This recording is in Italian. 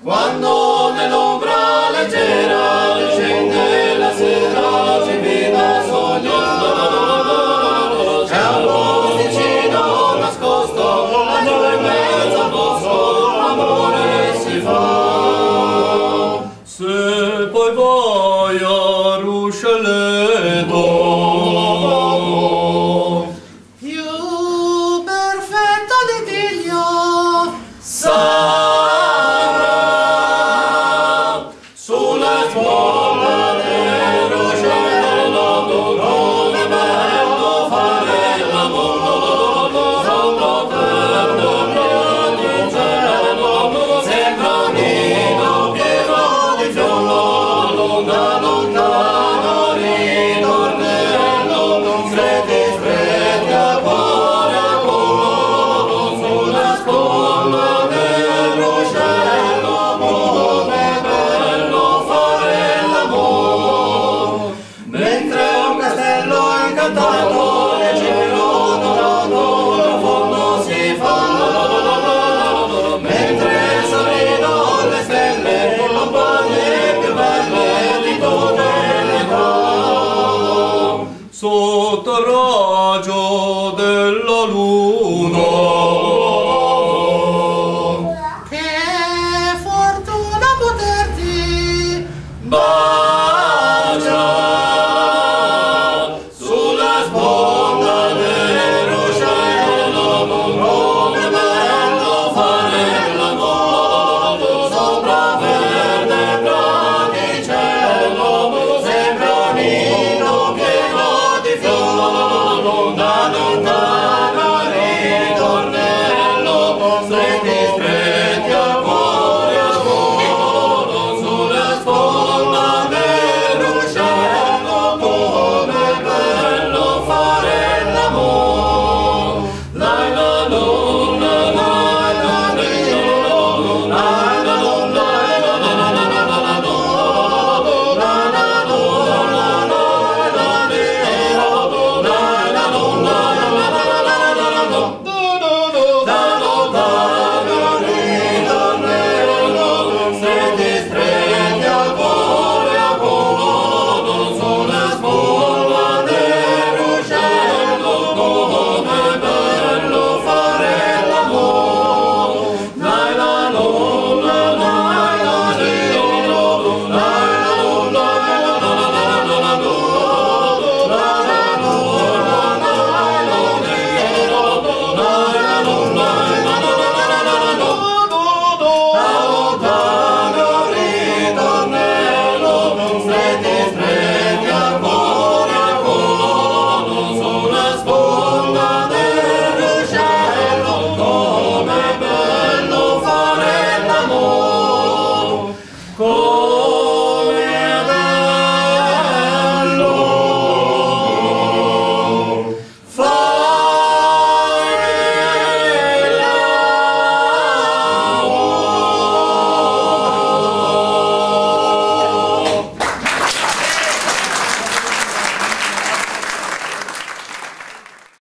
Quando nell'ombra leggera scende la sera, ci veda sognando, c'è un posticino nascosto, laggiù in mezzo al bosco, l'amore si fa. Se poi vai a Ruscelletto, più perfetto di Tiglio, sulla scuola del Ruscello, come bello fare l'amore, sotto terra pieno di cielo, sembra un nido pieno di fiolo, da lontano ritornello, stretti a cuore a cuore, sulla scuola del Ruscello, come bello fare l'amore, mentre un castello incantato nel cielo dorato profondo si fa, mentre sorridono le stelle, compagne più belle di tutte le età. Sotto